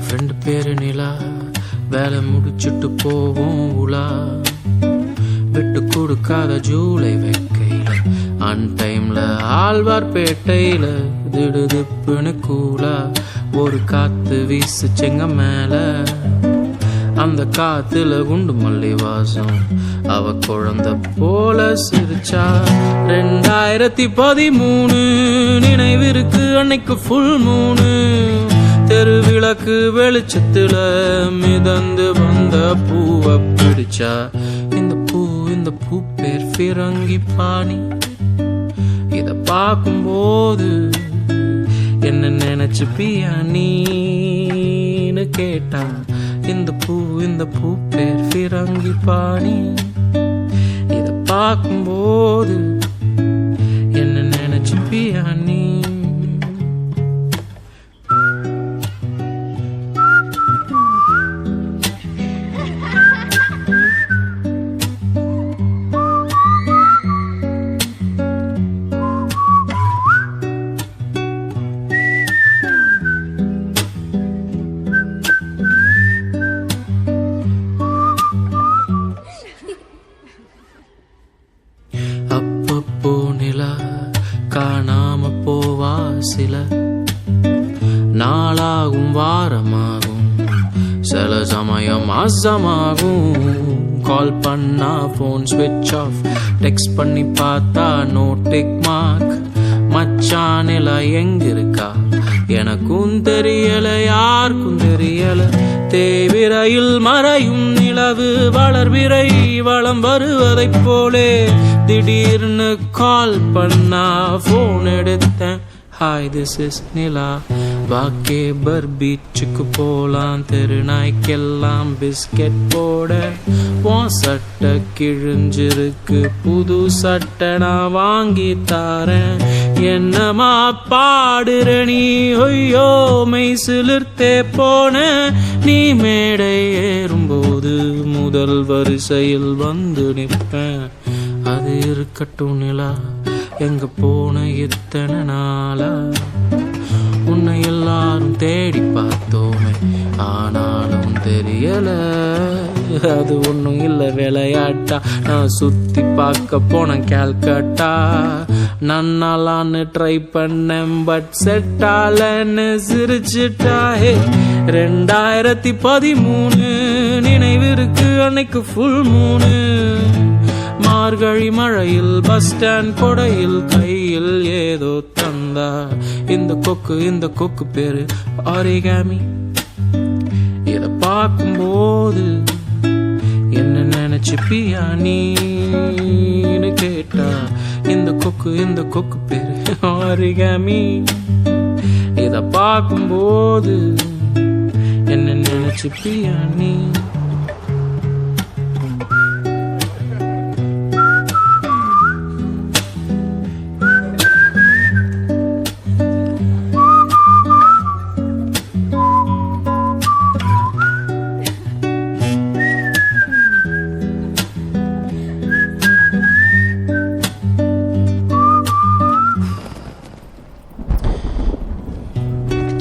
என் friend பேரு நிலா, வேலை முடிச்சுட்டு போவோம் உலா. விட்டு கொடுக்காத ஜூலை வெக்கையில, அன்டைம்ல ஆழ்வார்பேட்டையில திடுதிப்புன்னு கூலா ஒரு காத்து வீசுச்செங்க மேல. அந்த காத்துல குண்டு மல்லி வாசம், அவ குழந்தை போல சிரிச்சா. 2013 நினைவிருக்கு அன்னைக்கு ஃபுல் மூணு. தெருவிளக்கு வெளிச்சத்துல மிதந்து வந்த பூவை பிடிச்சா. இந்த பூ பேர் ஃபிரங்கி பாணி. இத பார்க்கும்போது என்ன நினைச்சுப்பியா நீன்னு கேட்டா. இந்த பூ பேர் ஃபிரங்கி பாணி. இத பார்க்கும்போது என்ன நினைச்சுப்பியா நீ. அப்பப்போ நிலா காணாம போவா, சில நாளாகும் வாரமாகும், சில சமயம் மாசமாகும். கால் பண்ணா போன் ஸ்விட்ச் ஆஃப், டெக்ஸ்ட் பண்ணி பார்த்தா நோ டிக் மார்க். மச்சான் நிலா எங்க இருக்கா எனக்கும் தெரியல, யாருக்கும் தெரியல. தேவிரையில் மறையும் நிலவு வளர்விரை வளம் வருவதைப் போலே. திடீர்னு கால் பண்ணா போன் எடுத்தேன். ஹாய் திஸ் இஸ் நிலா, வாக்கேபர் பீச்சுக்கு போலாம், தெருநாய்க்கெல்லாம் பிஸ்கெட் போட. உன் சட்டை கிழிஞ்சிருக்கு, புது சட்டை நான் வாங்கி தாரேன். என்னமா பாடுற நீ, ஐயோ மெய் சிலிர்த்தே போன. நீ மேடை ஏறும்போது முதல் வரிசையில் வந்து நிற்பேன். அது இருக்கட்டும் நிலா, எங்க போன இத்தனை நாளா. உன்னை எல்லாரும் தேடி பார்த்தோமே, ஆனாலும் தெரியல. அது ஒன்றும் இல்லை விளையாட்டா. நான் சுத்தி பார்க்க போனேன் கேல்கட்டா. நன்னாலான்னு ட்ரை பண்ணேன், பட் செட்டாலன்னு சிரிச்சுட்டா. 2013 நினைவிருக்கு அன்னைக்கு ஃபுல் மூணு. மார்கழி மழையில் பஸ் ஸ்டாண்ட் கொடையில் கையில் ஏதோ தந்தா. இந்த கொக்கு பேரு ஆரிகாமி. இத பார்க்கும்போது என்ன நினைச்சுப்பியா நீன்னு கேட்டா. இந்த கொக்கு பேரு ஆரிகாமி. இத பார்க்கும்போது என்ன நினைச்சுப்பியா நீ.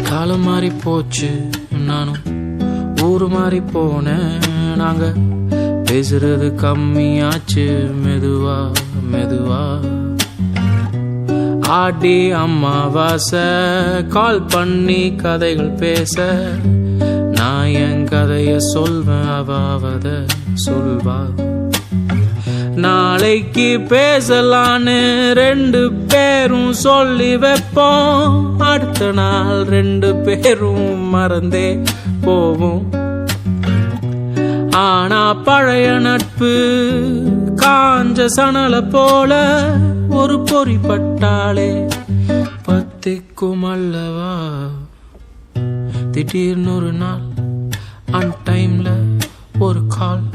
காலம் மாறி போச்சு, நானும் ஊரு மாறி போனேன். நாங்க பேசுறது கம்மியாச்சு, மெதுவா மெதுவா. ஆடி அம்மாவாசை கால் பண்ணி கதைகள் பேச. நான் என் கதைய சொல்வேன், அவாவத சொல்வா. நாளைக்கு பேசலான்னு 2 பேரும் சொல்லி வைப்போம். அடுத்த நாள் 2 பேரும் மறந்தே போவோம். ஆனா பழைய நட்பு காஞ்ச சணல போல ஒரு பொறிப்பட்டாலே பத்திக்கும் அல்லவா. திடீர்னு ஒரு நாள் அன்டைம்ல ஒரு கால்.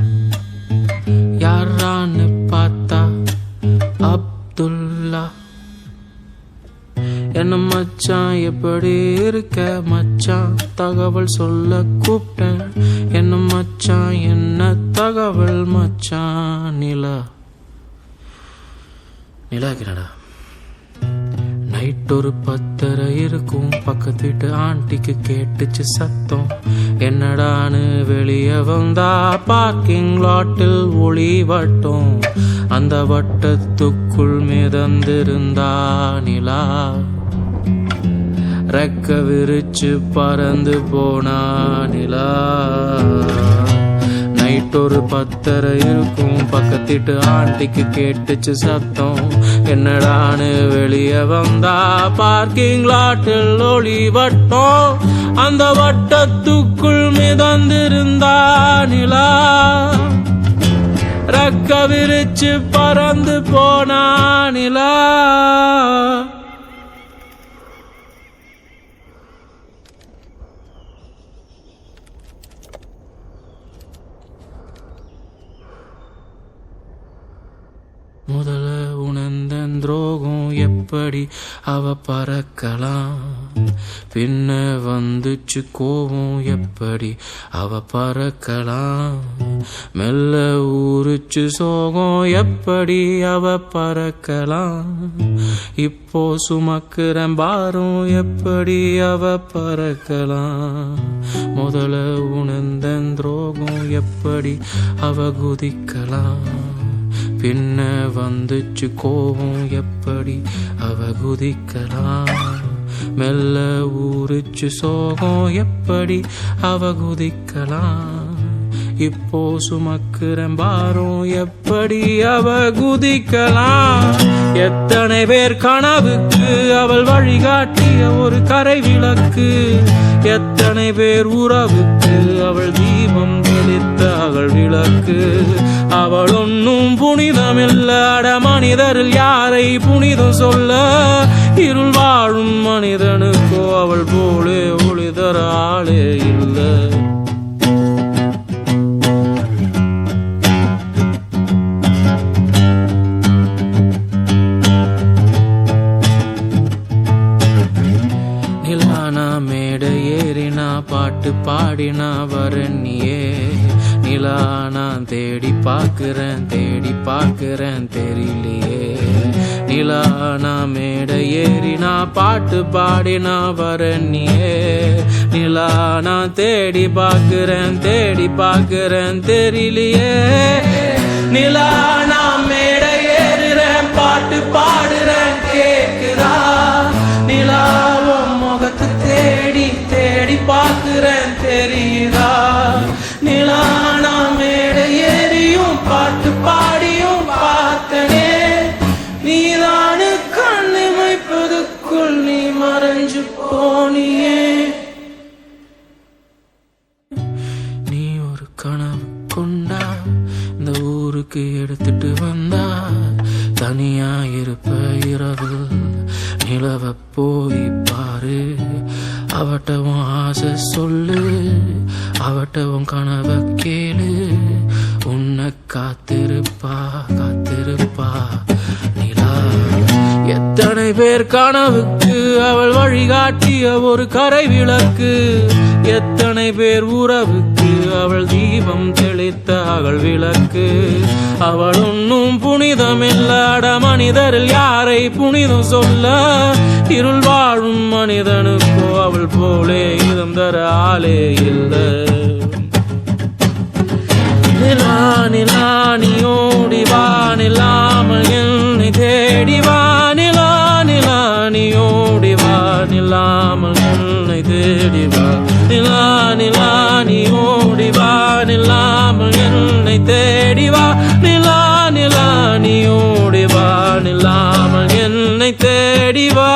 யாரான்னு பார்த்தா அப்துல்லா. என்ன மச்சான் எப்படி இருக்க மச்சான், தகவல் சொல்ல கூப்பிட்டேன். என்ன மச்சான் என்ன தகவல் மச்சான். நிலா நிலாக்கிறடா. நைட் ஒரு 10:30 இருக்கும். பக்கத்து வீட்டு ஆண்டிக்கு கேட்டுச்சு சத்தம். என்னடான்னு வெளியே வந்தா பார்க்கிங் லாட்டில் ஒளி வட்டம். அந்த வட்டத்துக்குள் மிதந்திருந்தா நிலா. ரெக்க விரிச்சு பறந்து போனா நிலா. நைட் ஒரு 10:30 இருக்கும். பக்கத்திட்டு ஆண்டிக்கு கேட்டுச்சு சத்தம். என்னடான்னு வெளியே வந்தா பார்க்கிங் லாட்டில் ஒளி வட்டம். அந்த வட்டத்துக்குள் மிதந்திருந்தா நிலா. ரெக்க விரிச்சு பறந்து போனா நிலா. முதல்ல உணர்ந்த துரோகம் எப்படி அவ பறக்கலாம். பின்ன வந்துச்சு கோவம் எப்படி அவ பறக்கலாம். மெல்ல ஊறுச்சு சோகம் எப்படி அவ பறக்கலாம். இப்போ சுமக்குறேன் பாரம் எப்படி அவ பறக்கலாம். முதல்ல உணர்ந்த துரோகம் எப்படி அவ குதிக்கலாம். பின்ன வந்துச்சு கோவம் எப்படி அவ குதிக்கலாம். மெல்ல ஊறுச்சு சோகம் எப்படி அவ குதிக்கலாம். இப்போ சுமக்குறேன் பாரம் எப்படி அவ குதிக்கலாம். எத்தனை பேர் கனவுக்கு அவள் வழிகாட்டிய ஒரு கரை விளக்கு. எத்தனை பேர் உறவுக்கு அவள் தீபம் தெளித்த அவள் விளக்கு. அவள் ஒன்னும் புனிதமில்லாட மனிதரில் யாரை புனிதம் சொல்ல. இருள் வாழும் மனிதனுக்கோ அவள் போலே ஒளிதர ஆளே இல்லை. நிலானா மேடை ஏறினா பாட்டு பாடினா வரண்ணியே. நிலா நான் தேடி பார்க்கிறேன் தெரியலையே. நிலா நான் மேடை ஏறினா பாட்டு பாடினா வரண்ணியே. நிலா நான் தேடி பார்க்கிறேன் தெரியலையே. நிலா நான் மேடை ஏறுறேன் பாட்டு பாடுறேன் கேக்குதா. நிலா முகத்து தேடி தேடி பார்க்கிறேன் தெரியுதா. நிலா நான் மேடை ஏறியும் பாட்டு பாடியும் பார்த்தனே. நீதானு கண்ணிமைப்பதுக்குள் நீ மறைஞ்சு போனியே. நீ ஒரு கனவு கொண்டா இந்த ஊருக்கு எடுத்துட்டு வந்தா. தனியா இருப்ப இரவு நிலவ போய் பாரு. அவட்டவும் ஆசை சொல்லு, அவட்டவும் கனவை கேளு. உன்னை காத்திருப்பா நிலா. எத்தனை பேர் கனவுக்கு அவள் வழிகாட்டிய ஒரு கரை விளக்கு. எத்தனை பேர் உறவுக்கு அவள் தீபம் தெளித்த அவள் விளக்கு. அவள் ஒன்னும் புனிதமில்லாட மனிதரில் யாரை புனிதம் சொல்ல. இருள் வாழும் மனிதனுக்கோ அவள் போலே இதம் தர ஆளே இல்லை. நிலா நிலா நீ ஓடி வா நிலாமல் என்னை தேடி வா. நிலா நிலா நீ ஓடி வா நிலாமல் என்னை தேடி வா. நிலா நிலா நீ ஓடி வா நிலாமல் என்னை தேடி வா. நிலா நிலா நீ ஓடி வா நிலாமல் என்னை தேடி வா.